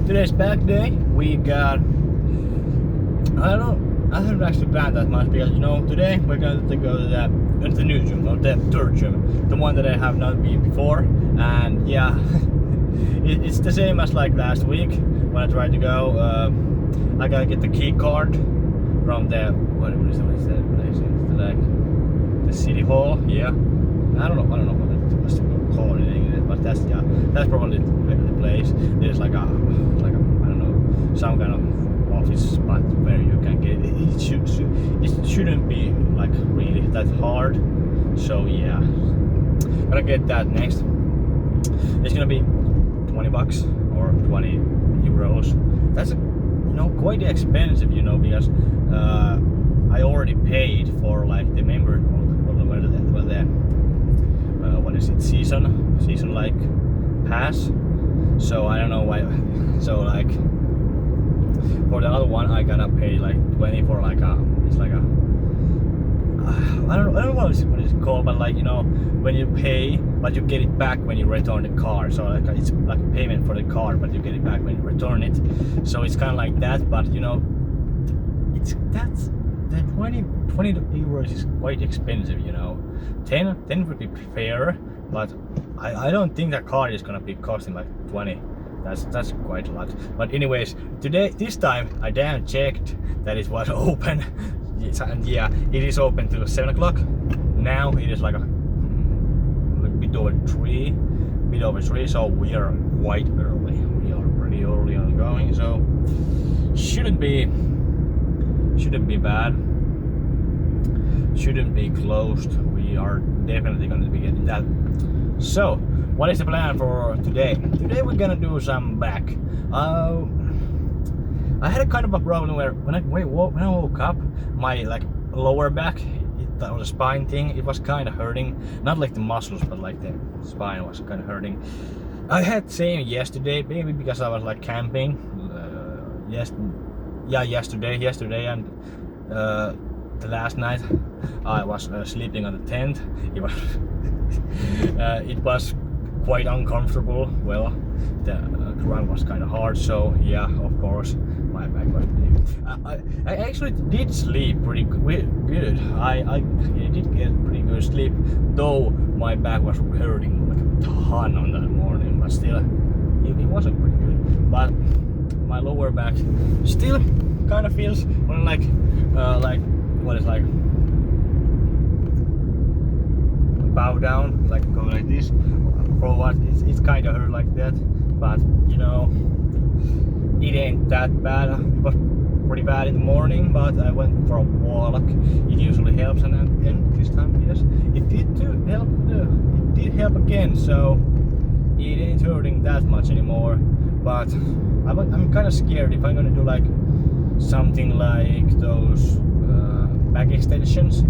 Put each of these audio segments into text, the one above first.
today's back day. We got, I haven't actually planned that much because today we're going to go to the new gym, or the third gym, the one that I have not been before, and yeah, it's the same as like last week when I tried to go. I gotta get the key card from the what is that place? It's like the city hall. Yeah, I don't know what it was called in English, but that's probably the place. There's like a I don't know, some kind of office spot where you can get it. It shouldn't be like really that hard. So yeah, gotta get that next. It's gonna be 20 bucks or 20 euros. That's quite expensive, because I already paid for like the member, what is it, season like pass. So I don't know why. So like for the other one, I gotta pay like 20 for like it's like a I don't know what it's called, but like when you pay, but you get it back when you return the car. So like it's like a payment for the car, but you get it back when you return it. So it's kind of like that, but that's the 20 euros is quite expensive. 10 would be fair, but I don't think that car is gonna be costing like 20. That's quite a lot. But anyways, this time I damn checked that it was open. And yeah, it is open till 7 o'clock. Now it is like a bit over 3, so we are quite early. We are pretty early on going, so shouldn't be bad. Shouldn't be closed. We are definitely going to be getting that. So, what is the plan for today? Today we're gonna do some back. I had a kind of a problem where when I woke up, my like lower back, that was a spine thing, it was kind of hurting. Not like the muscles, but like the spine was kind of hurting. I had same yesterday, maybe because I was like camping. Yesterday, and the last night I was sleeping on the tent. It was it was quite uncomfortable. Well, the ground was kind of hard, so yeah, of course my back was I actually did sleep pretty good. I did get pretty good sleep, though my back was hurting like a ton on that morning, but still it wasn't pretty good. But my lower back still kind of feels when like what is like bow down, like go like this for what it's kind of hurt like that, but it ain't that bad. It was pretty bad in the morning, but I went for a walk. It usually helps, and this time, yes, it did too help. It did help again, so it ain't hurting that much anymore. But I'm kind of scared if I'm gonna do like something like those back extensions.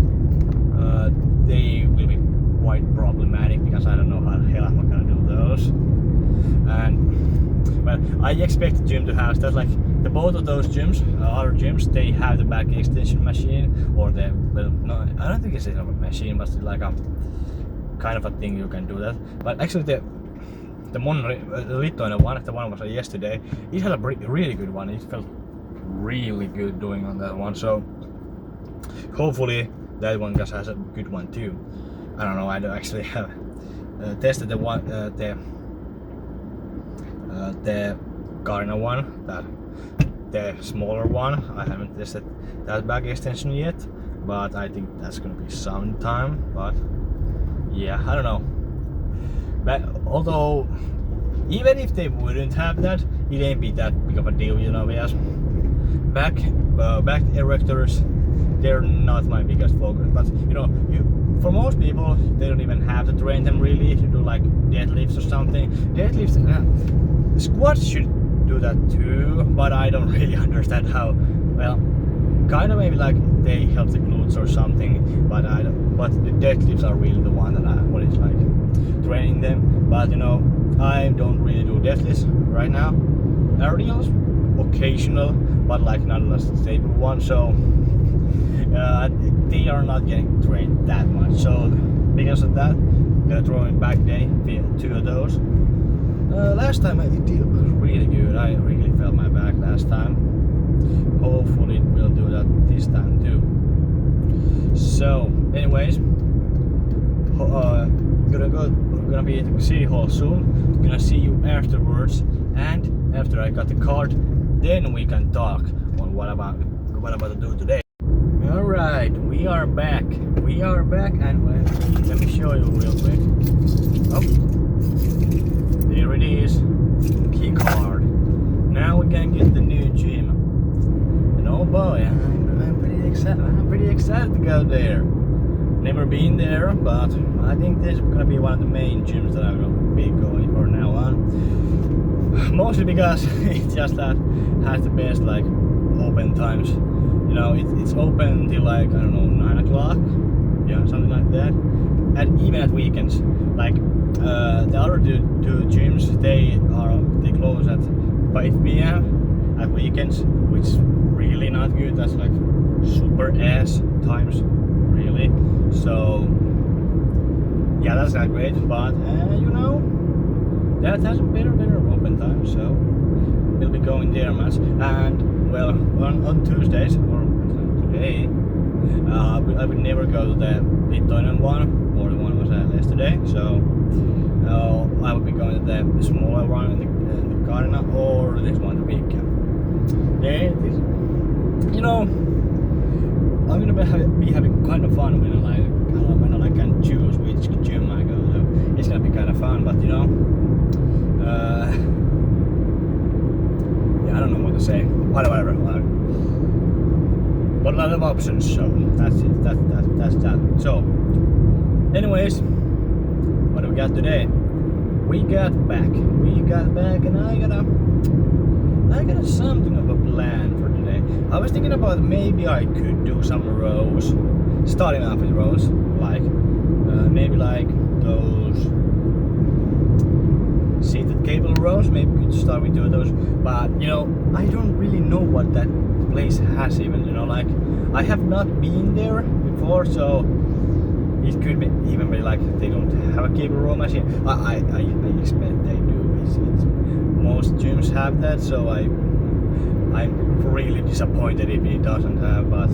They will be quite problematic because I don't know how the hell I'm gonna do those. And well, I expect the gym to have that, like both of those gyms, other gyms, they have the back extension machine, or no, I don't think it's a machine, but it's like a kind of a thing you can do that. But actually the Littoinen one, the one was yesterday, it had a really good one. It felt really good doing on that one, so hopefully that one has a good one too. I don't know, I don't actually have tested the one, the Garena one, the smaller one. I haven't tested that back extension yet, but I think that's gonna be some time. But yeah, I don't know. But although even if they wouldn't have that, it ain't be that big of a deal, because back erectors, they're not my biggest focus. But for most people, they don't even have to train them really. If you do like deadlifts or something, squats should do that too, but I don't really understand how. Well, kind of maybe like they help the glutes or something, but I don't. But the deadlifts are really the one that what is like training them. But I don't really do deadlifts right now. Aerials, occasional, but like not a stable one. So they are not getting trained that much. So because of that, I'm gonna throw in back day 2 of those. Last time I did really good. I So, anyways, gonna be at the City Hall soon. Gonna see you afterwards, and after I got the card, then we can talk on what about to do today. All right, we are back. And let me show you real quick. Oh, there it is, key card. Now we can get the new gym. And oh boy, I'm pretty excited. I'm pretty excited to go there. Never been there, but I think this is gonna be one of the main gyms that I'm gonna be going for now on. Mostly because it's just that has the best like open times. You know, it's open till like, I don't know, 9 o'clock, yeah, something like that. And even at weekends, like the other two gyms, they close at 5 p.m. at weekends, which is really not good. That's like super ass times, really. So yeah, that's not great, but you know, that has a better open time, so we'll be going there much. And well, on Tuesdays or today, I would never go to the Littoinen one, or the one was yesterday. So I would be going to the smaller one in the Garden, or this one the weekend. Yeah, you know, I'm gonna be having kind of fun when I can choose which gym I go to. It's gonna be kind of fun, but you know, yeah, I don't know what to say. Whatever. But a lot of options, so that's it. That's that. So, anyways, what do we got today? We got back, and I got something of a plan for today. I was thinking about maybe I could do some rows, starting off with rows, like maybe like those seated cable rows. Maybe we could start with two of those. But you know, I don't really know what that place has even. You know, like I have not been there before, so it could even be like they don't have a cable row machine. I expect they do. Most gyms have that, so I'm really disappointed if it doesn't have. But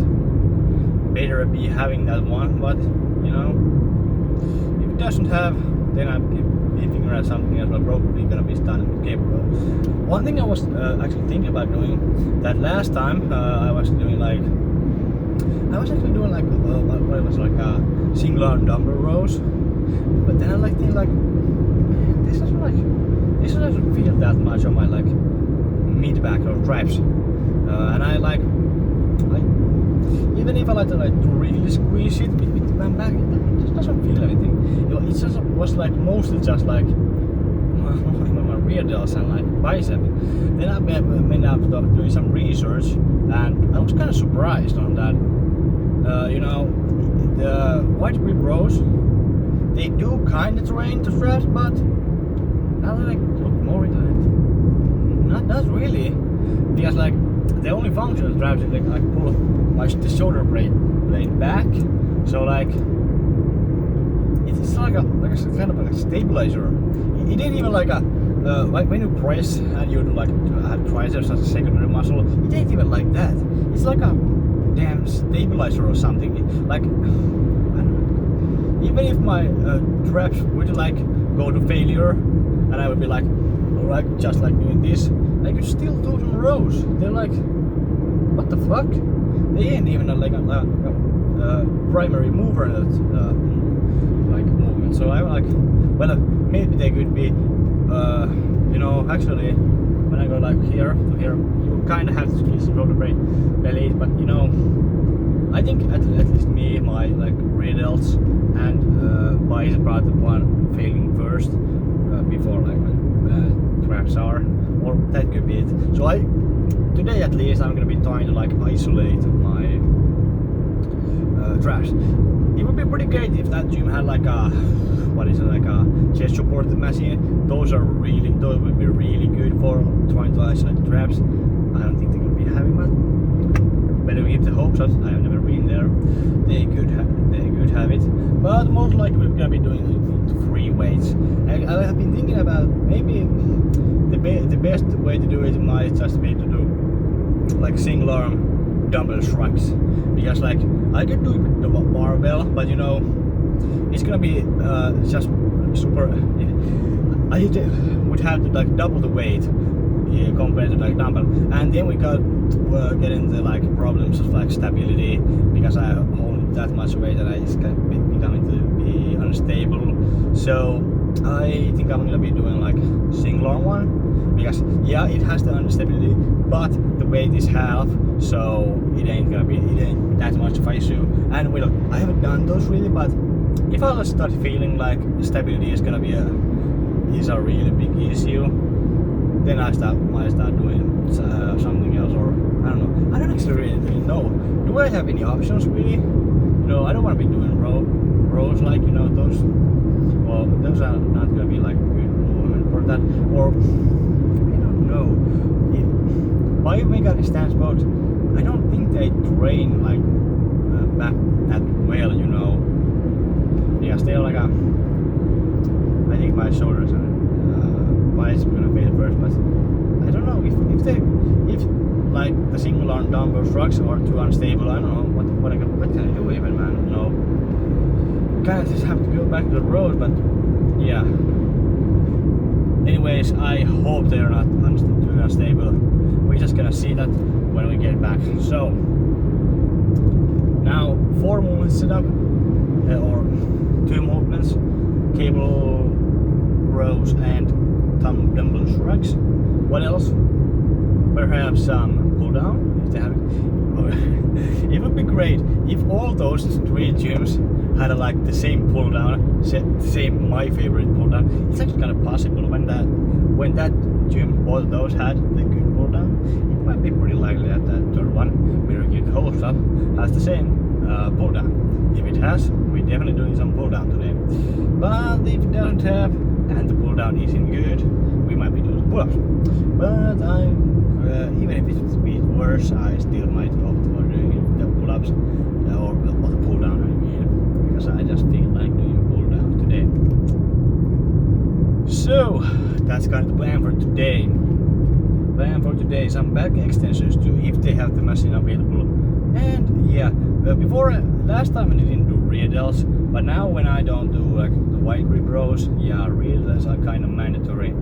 better be having that one. But you know, if it doesn't have, then I'm figuring out something else. But probably gonna be starting with cable row. One thing I was actually thinking about doing that last time, I was actually doing like what it was like single arm dumbbell rows. But then I like thinking like, man, this doesn't feel that much on my like mid back or traps, and even if I like to really squeeze it with my back, it just doesn't feel anything. You know, it just was like mostly just like my rear delts and like bicep. Then I ended up doing some research, and I was kind of surprised on that. You know, the wide grip rows, they do kind of train the straps, but now that I look more into it, not really, because like the only function of straps is like I pull the shoulder blade back, so like it's like a kind of like a stabilizer. It ain't even like a like when you press and you like have triceps as a secondary muscle, it ain't even like that. It's like a damn stabilizer or something. Like even if my traps would like go to failure, and I would be like, alright, just like doing this, I could still do some rows. They're like, what the fuck? They ain't even like a primary mover in that like movement. So I'm like, well, maybe they could be, you know, actually when I go like here to here, you kind of have to squeeze the shoulder belly, but you know, I think at least me, my like rear delts and bicep are the one failing first before like my traps are, or that could be it. So today at least I'm gonna be trying to like isolate my traps. It would be pretty great if that gym had like a like a chest supported machine. Those would be really good for trying to isolate the traps. I don't think they could be having that. Better give the hopes up. I have never been there. They could have it, but most likely we're gonna be doing free weights. I have been thinking about maybe the best way to do it might just be to do like single arm dumbbell shrugs, because like I could do it with the barbell, but you know it's gonna be just super. I would have to like double the weight compared to like dumbbell, and then we got get into like problems of like stability, because I hold that much weight that it's becoming to be unstable. So I think I'm gonna be doing like single arm one, because yeah, it has the instability, but the weight is half, so it ain't that much of an issue. And well, I haven't done those really, but if I start feeling like stability is gonna be a really big issue, then I might start doing something else, or I don't know. I don't actually really know. Do I have any options really? You know, I don't want to be doing rows like, you know, those. Well, those are not gonna be like good movement for that. Or I don't know. Biomechanics stands mode. I don't think they train like back that well, you know. Yeah, still like I think my shoulders and biceps are gonna fail first, but I don't know if like the single arm dumbbell shrugs are too unstable. I don't know what can I do even, man. No, kind of just have to go back to the road, but yeah. Anyways, I hope they're not too unstable. We're just gonna see that when we get back. So now 4 movements set up, or 2 movements, cable rows and thumb dumbbell shrugs. What else? Perhaps some pull down if they have it. It would be great if all those 3 gyms had like the same pull down, same my favorite pull down. It's actually kind of possible when that gym, all those had the good pull down. It might be pretty likely that that third one, Mirrorkit Host Up, has the same pull down. If it has, we're definitely doing some pull down today. But if it doesn't have, and the pull down isn't good, we might be doing pull ups. But even if it's a bit worse, I still might opt for doing the pull ups or the pull down, I mean, because I just feel like doing pull downs today. So that's kind of the plan for today. Some back extensions too, if they have the machine available. And yeah, before last time I didn't do rear delts, but now when I don't do like the wide grip rows, yeah, rear delts are kind of mandatory.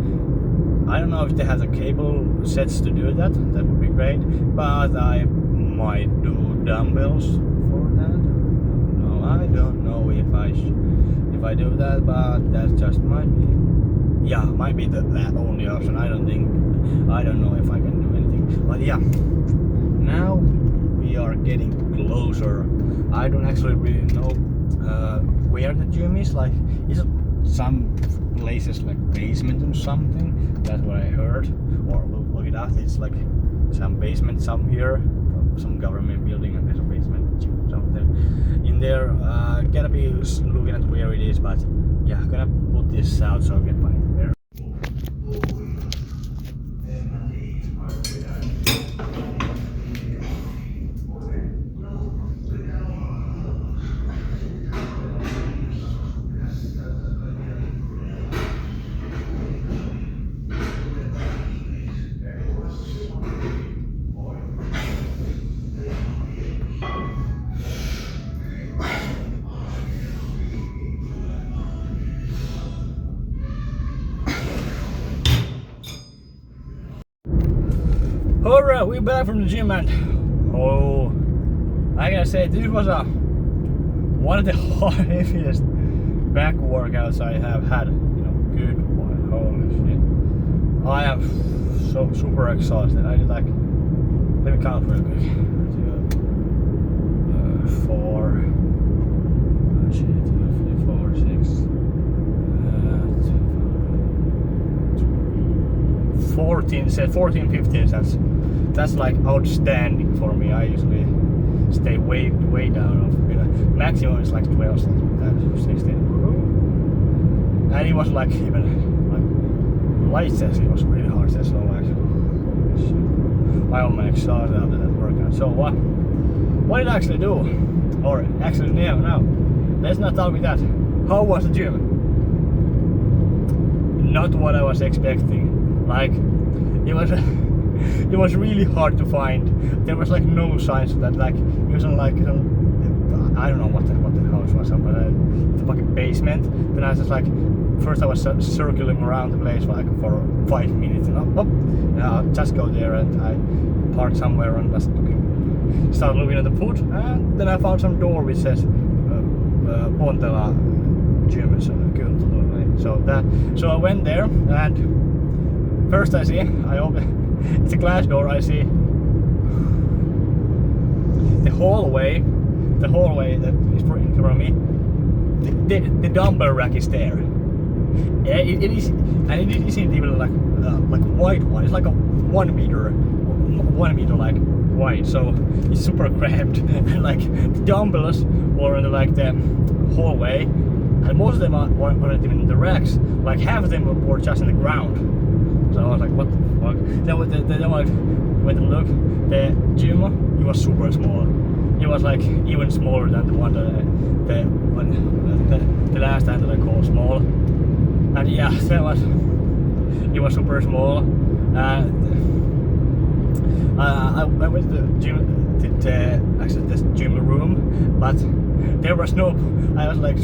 I don't know if they have the cable sets to do that. That would be great, but I might do dumbbells for that. No, I don't know if I do that, but that just might be the only option. I don't know if I can do anything, but yeah, now we are getting closer. I don't actually really know where the gym is. Like, is it some places like basement or something? That's what I heard. Or look it up. It's like some basement, some here, some government building, and there's a basement gym, something in there. Gotta be looking at where it is, but yeah, gonna put this out so I can find it there. Alright, we're back from the gym, and oh, I gotta say, this was one of the heaviest back workouts I have had. You know, good one. Holy shit! I am so super exhausted. I did like, let me count real quick. 4, 14, 15 cents. That's like outstanding for me. I usually stay way down of, you know, maximum is like 12 cents, but that's 16. And it was like even light says it was really hard, so I almost exhausted after that workout. So what did I actually do? Or actually no, let's not talk with that. How was the gym? Not what I was expecting. Like, it it was really hard to find. There was like no signs of that. Like it was on like I don't know what the house was, but the fucking basement. Then I was just like, first I was circling around the place for 5 minutes, and I'll just go there, and I parked somewhere and just started looking at the food, and then I found some door which says Pontela Gym. So I went there, and first I open, it's a glass door. I see the hallway that is in front of me. The dumbbell rack is there. It is, and it isn't even like wide one. It's like a 1 meter like wide. So it's super cramped. And like the dumbbells were in the hallway, and most of them weren't even in the racks. Like half of them were just in the ground. So I was like, what the fuck? Then I went to look. The gym, it was super small. It was like even smaller than the one the last time that I called small. And yeah, it was super small. I went to the gym, actually this gym room, but there was no. I was like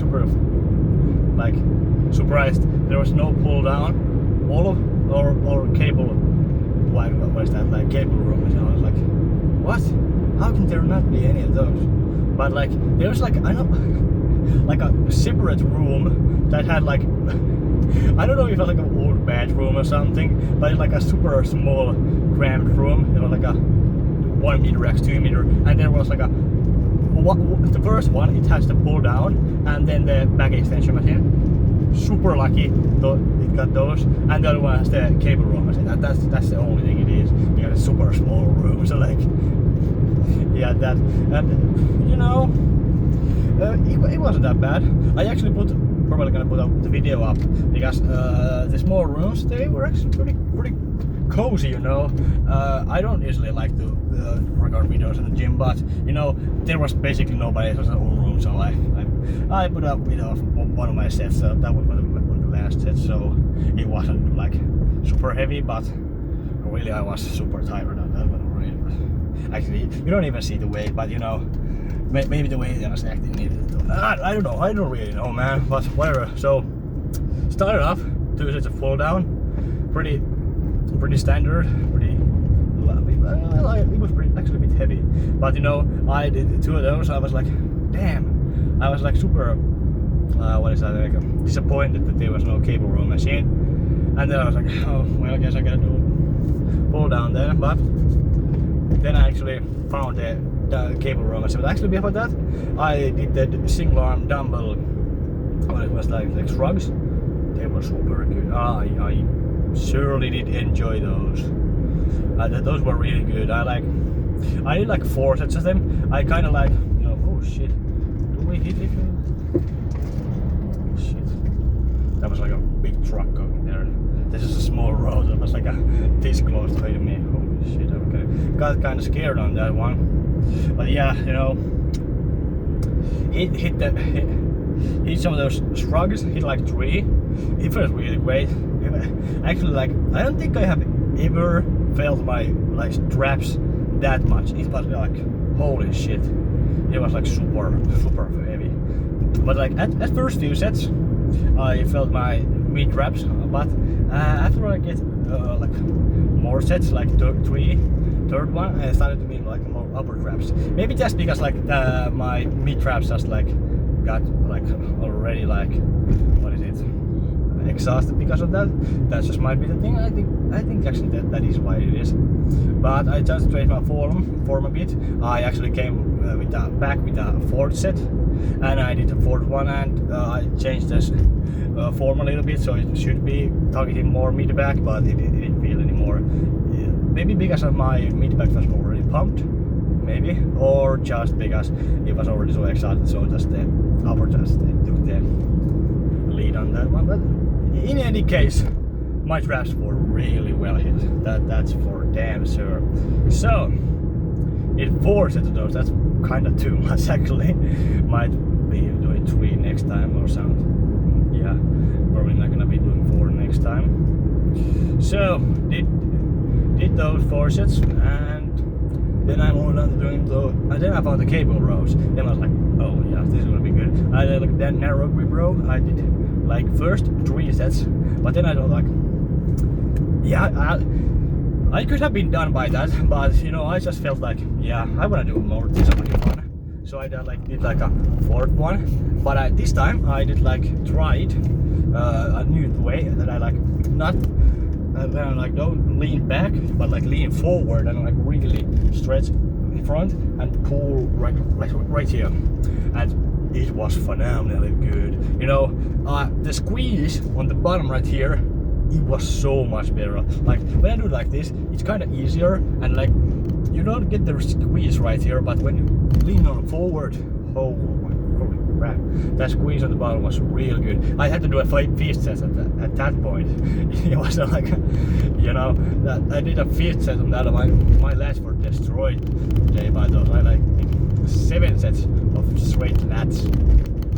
surprised. There was no pull down, or cable. What is that? Like cable room? And I was like, what? How can there not be any of those? But like there's like I know like a separate room that had like I don't know if it was like an old bathroom or something, but it's like a super small cramped room. It was like a 1 meter x 2 meter, and there was like the first one, it has the pull down and then the back extension machine. Super lucky though it got those, and the other one has the cable room. I said that's the only thing it is, because it's a super small room. So like yeah, that, and you know, it wasn't that bad. I actually probably gonna put the video up, because the small rooms, they were actually pretty cozy, you know. I don't usually like to record videos in the gym, but you know, there was basically nobody. It was an old room, so I put up video of one of my sets. That was one of the last sets, so it wasn't like super heavy, but really I was super tired of that one. Really, actually, you don't even see the weight, but you know, maybe the weight was actually needed. I don't know. I don't really know, man. But whatever. So started off 2 sets of fall down, pretty standard, pretty. It was actually a bit heavy, but you know, I did 2 of those. I was like, damn. I was like super. What is that? Like, disappointed that there was no cable room machine, and then I was like, oh well, I guess I gotta do pull down then. But then I actually found the cable room machine. But actually, before that, I did the single arm dumbbell. What it was like shrugs. They were super good. I surely did enjoy those. Those were really good. I did like 4 sets of them. I kind of like, you know, oh shit, do we hit it? Shit, that was like a big truck going there. This is a small road. It was like this close to me. Holy shit, okay. Got kind of scared on that one. But yeah, you know, it hit some of those shrugs. Hit like 3. It felt really great. Actually, like I don't think I have ever felt my like straps that much. It was like holy shit. It was like super heavy. But like at first few sets, I felt my mid traps. But after I get like more sets, like third one, I started to mean like more upper traps. Maybe just because like my mid traps just like got like already like what is it? Exhausted because of that. That just might be the thing. I think actually that is why it is. But I just changed my form a bit. I actually came back with a 4th set, and I did a 4th one, and I changed this form a little bit, so it should be targeting more mid back, but it didn't feel anymore. Maybe because of my mid back was already pumped, maybe, or just because it was already so excited, so just the upper just took the lead on that one. But in any case, my traps were really well hit. That's for damn sure. So, in 4 sets of those, that's kind of too much actually. Might be doing 3 next time or something. Yeah, probably not gonna be doing 4 next time. So, did did those 4 sets, and then I moved on to doing those, and then I found the cable rows. Then I was like, oh yeah, this is gonna be good. I did like that narrow grip row. I did like first 3 sets, but then I was like, yeah, I could have been done by that, but you know, I just felt like, yeah, I wanna do more. This is really fun. So I did like a 4th one, but this time I did like tried a new way that I like not. And then like don't lean back, but like lean forward and like really stretch in front and pull right here. And it was phenomenally good. You know, the squeeze on the bottom right here, it was so much better. Like when I do like this, it's kind of easier, and like you don't get the squeeze right here, but when you lean on forward, oh holy crap, that squeeze on the bottom was real good. I had to do a 5 set at that point. It was like, you know, that I did a 5th set on that. My lats were destroyed today by those. I like 7 sets of straight lats.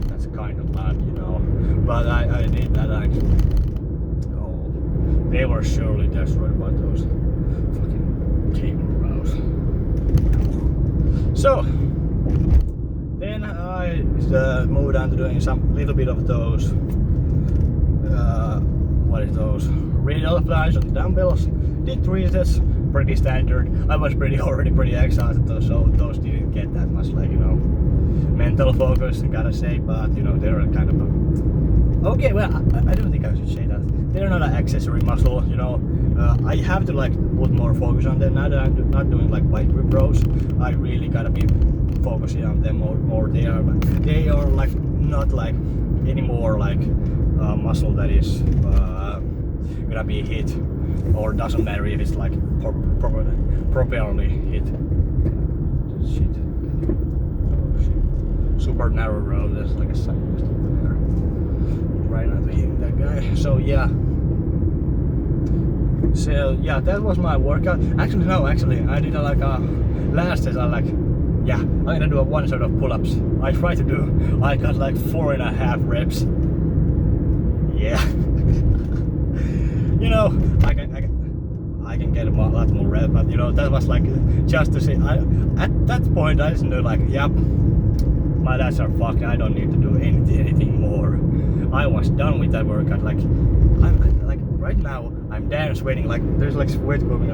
That's kind of bad, you know. But I did that. They were surely destroyed by those fucking cable rows. So then I moved on to doing some little bit of those. What is those? Radial flies on the dumbbells. Did 3 sets, pretty standard. I was already pretty exhausted, though, so those didn't get that much, like, you know, mental focus, gotta say. But you know, they're kind of a, okay. Well, I don't think I should say that. They're not an accessory muscle, you know. I have to like put more focus on them. Now that I'm not doing like wide grip rows, I really gotta be focusing on them more. They are like not like anymore like a muscle that is gonna be hit, or doesn't matter if it's like properly hit. Shit. Super narrow road. There's like a cyclist over there. Right now to hitting that guy. So yeah. So yeah, that was my workout. Actually no, I did like a last test. I like, yeah, I'm gonna do a 1 set of pull-ups. I got like 4.5 reps. Yeah. You know, I can get a lot more reps, but you know, that was like just to say. At that point I just knew like, yep, my lats are fucked. I don't need to do anything more. I was done with that workout. Like I'm like right now I'm damn sweating. Like there's like sweat going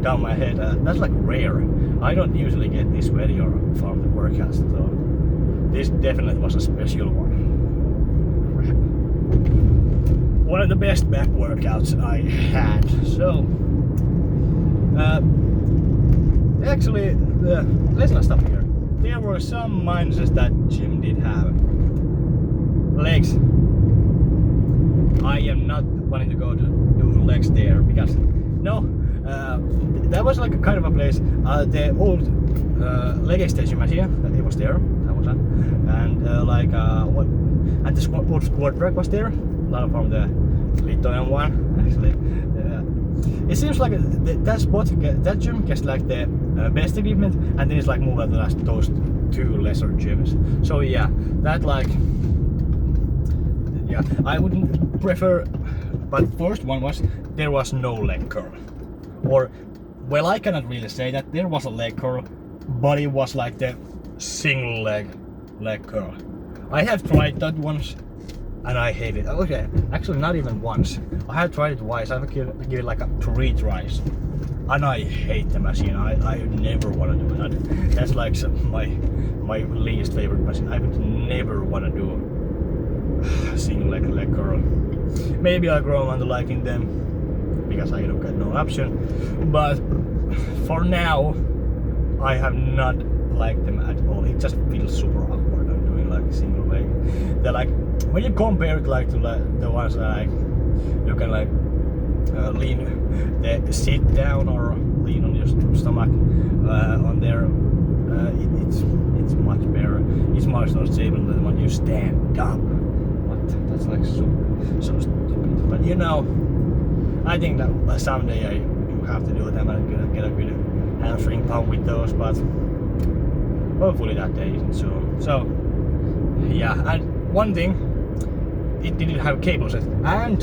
down my head. That's like rare. I don't usually get this sweaty or from the workouts. So this definitely was a special one. One of the best back workouts I had. So actually, let's not stop here. There were some minuses that gym did have. Legs. I am not wanting to go to do legs there because no, that was like a kind of a place. The old leg extension machine, it was there. That was that, and like what? And the old squat rack was there. A lot from the Lithuanian one actually. It seems like that spot, that gym gets like the best equipment, and then it's like moved out to those 2 lesser gyms. So yeah, that like, yeah, I wouldn't prefer. But first one was there was no leg curl, or well, I cannot really say that there was a leg curl, but it was like the single leg curl. I have tried that once and I hate it. Okay, actually not even once. I have tried it twice. I've give it like 3 tries, and I hate the machine. I never want to do that. That's like my least favorite machine. I would never want to do single leg curl. Maybe I'll grow on to liking them because I don't got no option. But for now, I have not liked them at all. It just feels super awkward. I'm doing like single leg. They're like, when you compare it like to like the ones that like you can like lean, sit down or lean on your stomach on there, it's much better. It's much more stable than when you stand up. What? That's like so stupid. But you know, I think that someday I do have to do them and get a good hamstring pump with those, but hopefully that day isn't soon. So yeah, and one thing, it didn't have cable set, and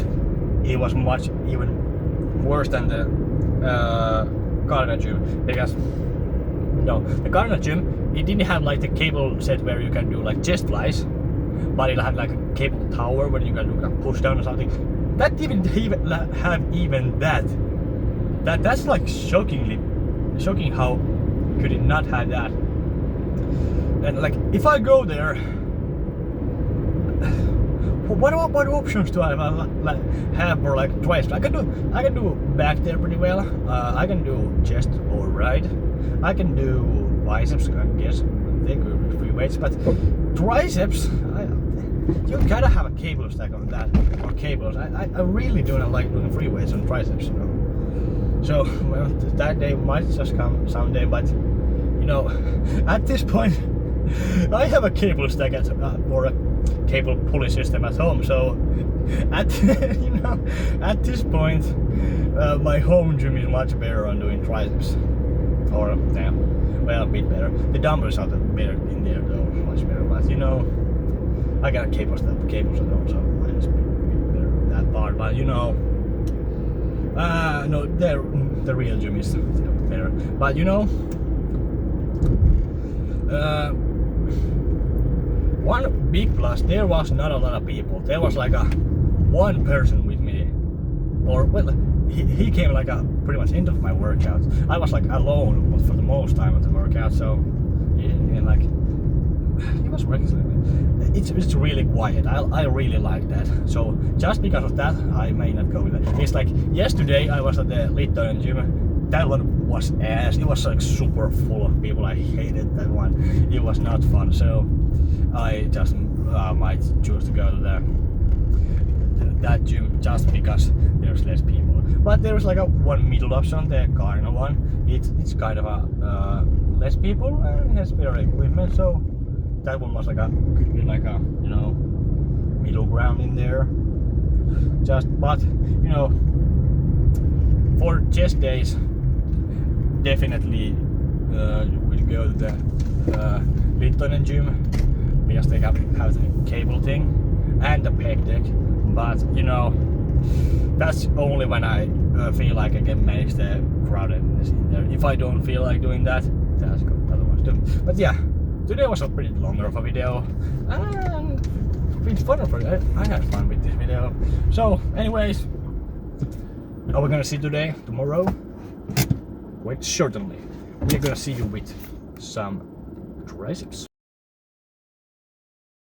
it was much even worse than the Garden Gym, because no, the Garden Gym, it didn't have like the cable set where you can do like chest flies, but it had like a cable tower where you can do like push down or something. That even have even that. That's like shocking how could it not have that. And like if I go there, what options do I have for like twice? I can do back there pretty well. I can do chest or right. I can do biceps. I guess they go with free weights, but triceps, you gotta have a cable stack on that or cables. I really do not like doing free weights on triceps, you know. So well, that day might just come someday, but you know, at this point, I have a cable stack or a cable pulley system at home. So at you know, at this point, my home gym is much better on doing triceps. Or yeah, well, a bit better. The dumbbells are better in there though, much better. But you know, I got cables at home, so mine is a bit better that part. But you know, no, the real gym is better. But you know, one big plus, there was not a lot of people. There was like one person with me, or well, he came like pretty much into my workout. I was like alone for the most time of the workout, so and like he was working. It's really quiet. I really like that. So just because of that, I may not go with it. It's like yesterday I was at the Littoinen gym. That one was ass. It was like super full of people. I hated that one. It was not fun. So I just might choose to go to that gym just because there's less people. But there's like one middle option, the Garden one. It's kind of a less people and has better equipment. So that one was could be like a you know middle ground in there. But you know, for chest days, definitely we'll go to the Littoinen gym because they have the cable thing and the pec deck. But you know, that's only when I feel like I can manage the crowdedness in there. If I don't feel like doing that, that's good. Otherwise, do. But yeah, today was a pretty longer of a video, and it's fun for it. I had fun with this video. So, anyways, are we gonna see today? Tomorrow? Wait, certainly. We're gonna see you with some triceps.